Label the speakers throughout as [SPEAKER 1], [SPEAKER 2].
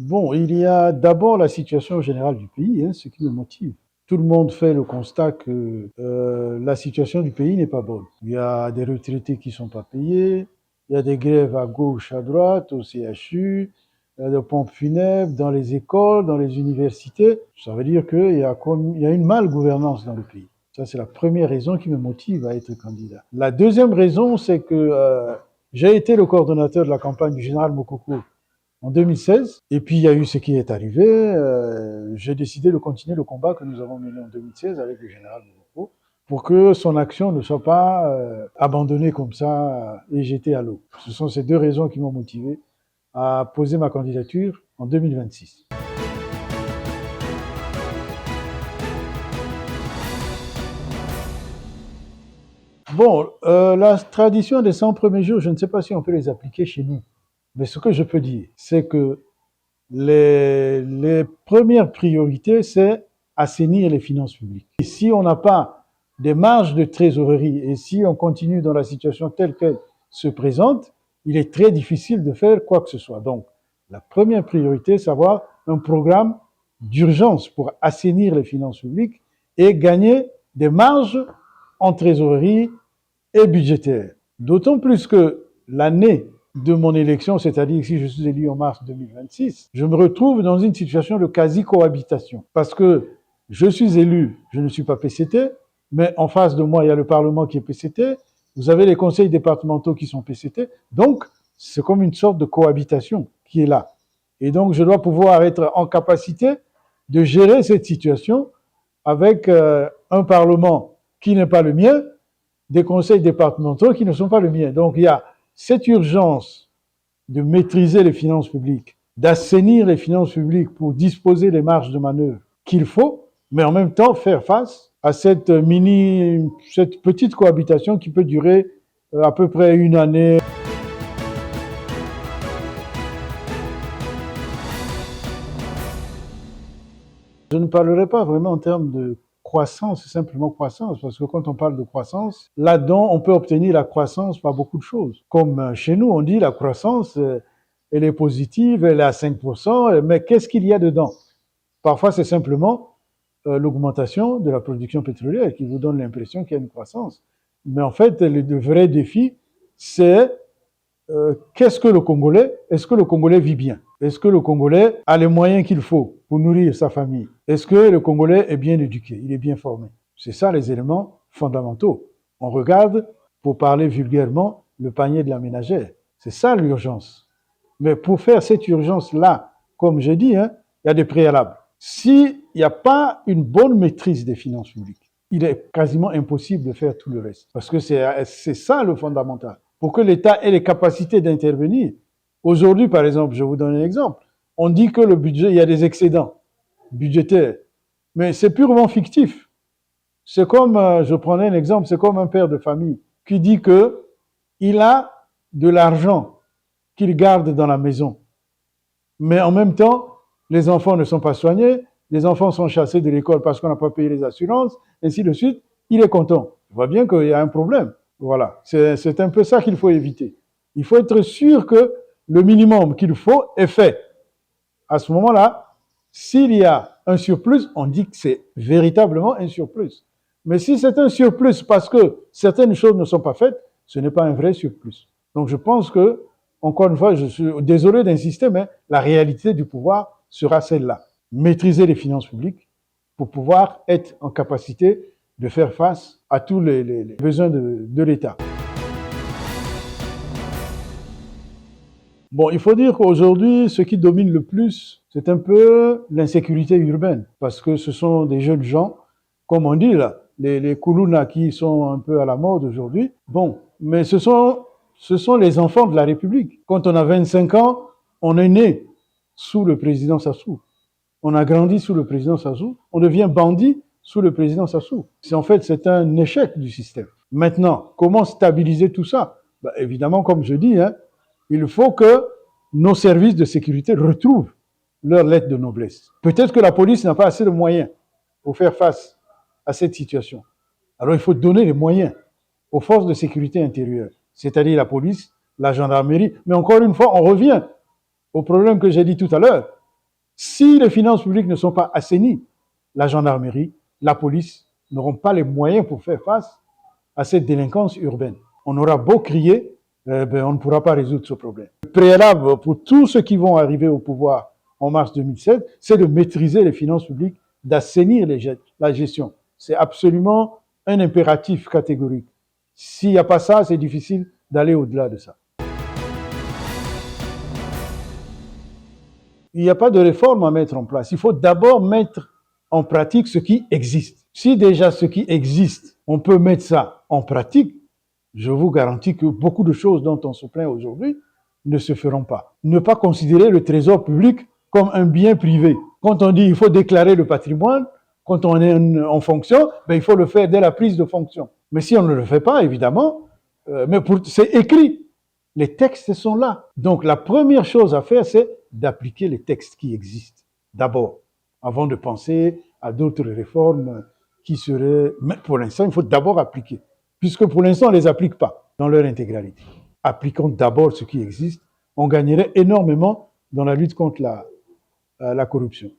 [SPEAKER 1] Bon, il y a d'abord la situation générale du pays, ce qui me motive. Tout le monde fait le constat que la situation du pays n'est pas bonne. Il y a des retraités qui ne sont pas payés, il y a des grèves à gauche, à droite, au CHU, il y a des pompes funèbres dans les écoles, dans les universités. Ça veut dire qu'il y a une mal-gouvernance dans le pays. Ça, c'est la première raison qui me motive à être candidat. La deuxième raison, c'est que j'ai été le coordonnateur de la campagne du général Mokoko en 2016. Et puis, il y a eu ce qui est arrivé. J'ai décidé de continuer le combat que nous avons mené en 2016 avec le général Mokoko pour que son action ne soit pas abandonnée comme ça et jetée à l'eau. Ce sont ces deux raisons qui m'ont motivé à poser ma candidature en 2026. Bon, la tradition des 100 premiers jours, je ne sais pas si on peut les appliquer chez nous. Mais ce que je peux dire, c'est que les premières priorités, c'est assainir les finances publiques. Et si on n'a pas des marges de trésorerie et si on continue dans la situation telle qu'elle se présente, il est très difficile de faire quoi que ce soit. Donc, la première priorité, c'est avoir un programme d'urgence pour assainir les finances publiques et gagner des marges en trésorerie et budgétaire. D'autant plus que l'année de mon élection, c'est-à-dire si je suis élu en mars 2026, je me retrouve dans une situation de quasi-cohabitation. Parce que je suis élu, je ne suis pas PCT, mais en face de moi, il y a le Parlement qui est PCT, vous avez les conseils départementaux qui sont PCT, donc c'est comme une sorte de cohabitation qui est là. Et donc je dois pouvoir être en capacité de gérer cette situation avec un Parlement qui n'est pas le mien, des conseils départementaux qui ne sont pas les miens. Donc il y a cette urgence de maîtriser les finances publiques, d'assainir les finances publiques pour disposer des marges de manœuvre qu'il faut, mais en même temps faire face à cette petite cohabitation qui peut durer à peu près une année. Je ne parlerai pas vraiment en termes de croissance, simplement croissance, parce que quand on parle de croissance, là-dedans, on peut obtenir la croissance par beaucoup de choses. Comme chez nous, on dit la croissance, elle est positive, elle est à 5%, mais qu'est-ce qu'il y a dedans? Parfois, c'est simplement l'augmentation de la production pétrolière qui vous donne l'impression qu'il y a une croissance. Mais en fait, le vrai défi, c'est qu'est-ce que le Congolais, est-ce que le Congolais vit bien? Est-ce que le Congolais a les moyens qu'il faut pour nourrir sa famille? Est-ce que le Congolais est bien éduqué? Il est bien formé? C'est ça les éléments fondamentaux. On regarde, pour parler vulgairement, le panier de la ménagère. C'est ça l'urgence. Mais pour faire cette urgence-là, comme j'ai dit, il y a des préalables. S'il n'y a pas une bonne maîtrise des finances publiques, il est quasiment impossible de faire tout le reste. Parce que c'est ça le fondamental. Pour que l'État ait les capacités d'intervenir. Aujourd'hui, par exemple, je vous donne un exemple. On dit que le budget, il y a des excédents budgétaires. Mais c'est purement fictif. C'est comme, je prenais un exemple, c'est comme un père de famille qui dit que il a de l'argent qu'il garde dans la maison. Mais en même temps, les enfants ne sont pas soignés, les enfants sont chassés de l'école parce qu'on n'a pas payé les assurances, ainsi de suite. Il est content. On voit bien qu'il y a un problème. Voilà. C'est un peu ça qu'il faut éviter. Il faut être sûr que le minimum qu'il faut est fait. À ce moment-là, s'il y a un surplus, on dit que c'est véritablement un surplus. Mais si c'est un surplus parce que certaines choses ne sont pas faites, ce n'est pas un vrai surplus. Donc je pense que, encore une fois, je suis désolé d'insister, mais la réalité du pouvoir sera celle-là. Maîtriser les finances publiques pour pouvoir être en capacité de faire face à tous les besoins de l'État. Bon, il faut dire qu'aujourd'hui, ce qui domine le plus, c'est un peu l'insécurité urbaine, parce que ce sont des jeunes gens, comme on dit là, les Koulouna qui sont un peu à la mode aujourd'hui. Bon, mais ce sont les enfants de la République. Quand on a 25 ans, on est né sous le président Sassou. On a grandi sous le président Sassou. On devient bandit sous le président Sassou. En fait, c'est un échec du système. Maintenant, comment stabiliser tout ça? Évidemment, comme je dis, il faut que nos services de sécurité retrouvent leur lettre de noblesse. Peut-être que la police n'a pas assez de moyens pour faire face à cette situation. Alors il faut donner les moyens aux forces de sécurité intérieure, c'est-à-dire la police, la gendarmerie. Mais encore une fois, on revient au problème que j'ai dit tout à l'heure. Si les finances publiques ne sont pas assainies, la gendarmerie, la police n'auront pas les moyens pour faire face à cette délinquance urbaine. On aura beau crier, on ne pourra pas résoudre ce problème. Le préalable pour tous ceux qui vont arriver au pouvoir en mars 2007, c'est de maîtriser les finances publiques, d'assainir la gestion. C'est absolument un impératif catégorique. S'il n'y a pas ça, c'est difficile d'aller au-delà de ça. Il n'y a pas de réforme à mettre en place. Il faut d'abord mettre en pratique ce qui existe. Si déjà ce qui existe, on peut mettre ça en pratique, je vous garantis que beaucoup de choses dont on se plaint aujourd'hui ne se feront pas. Ne pas considérer le trésor public comme un bien privé. Quand on dit il faut déclarer le patrimoine, quand on est en fonction, il faut le faire dès la prise de fonction. Mais si on ne le fait pas, évidemment, c'est écrit. Les textes sont là. Donc la première chose à faire, c'est d'appliquer les textes qui existent d'abord, avant de penser à d'autres réformes qui seraient... Mais pour l'instant, il faut d'abord appliquer, puisque pour l'instant, on ne les applique pas dans leur intégralité. Appliquons d'abord ce qui existe. On gagnerait énormément dans la lutte contre la corruption.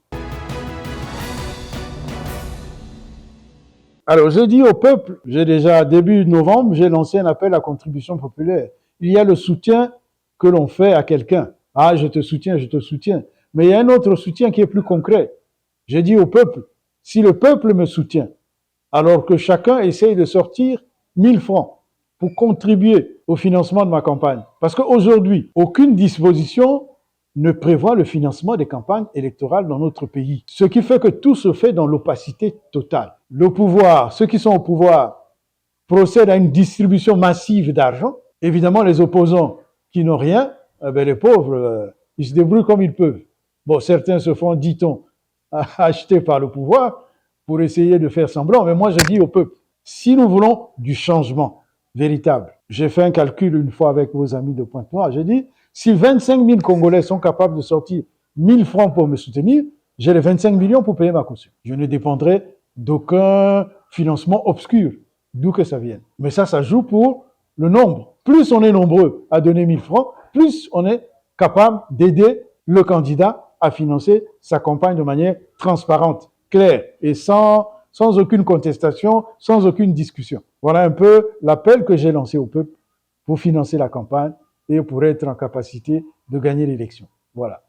[SPEAKER 1] Alors, je dis au peuple, début novembre, j'ai lancé un appel à contribution populaire. Il y a le soutien que l'on fait à quelqu'un. Ah, je te soutiens, je te soutiens. Mais il y a un autre soutien qui est plus concret. J'ai dit au peuple, si le peuple me soutient, alors que chacun essaye de sortir 1000 francs pour contribuer au financement de ma campagne. Parce qu'aujourd'hui, aucune disposition ne prévoit le financement des campagnes électorales dans notre pays. Ce qui fait que tout se fait dans l'opacité totale. Le pouvoir, ceux qui sont au pouvoir, procèdent à une distribution massive d'argent. Évidemment, les opposants qui n'ont rien, les pauvres, ils se débrouillent comme ils peuvent. Bon, certains se font, dit-on, acheter par le pouvoir pour essayer de faire semblant. Mais moi, je dis au peuple, si nous voulons du changement véritable, j'ai fait un calcul une fois avec vos amis de Pointe-Noire, j'ai dit, si 25 000 Congolais sont capables de sortir 1000 francs pour me soutenir, j'ai les 25 millions pour payer ma caution. Je ne dépendrai d'aucun financement obscur, d'où que ça vienne. Mais ça joue pour le nombre. Plus on est nombreux à donner 1000 francs, plus on est capable d'aider le candidat à financer sa campagne de manière transparente, claire et sans aucune contestation, sans aucune discussion. Voilà un peu l'appel que j'ai lancé au peuple pour financer la campagne et pour être en capacité de gagner l'élection. Voilà.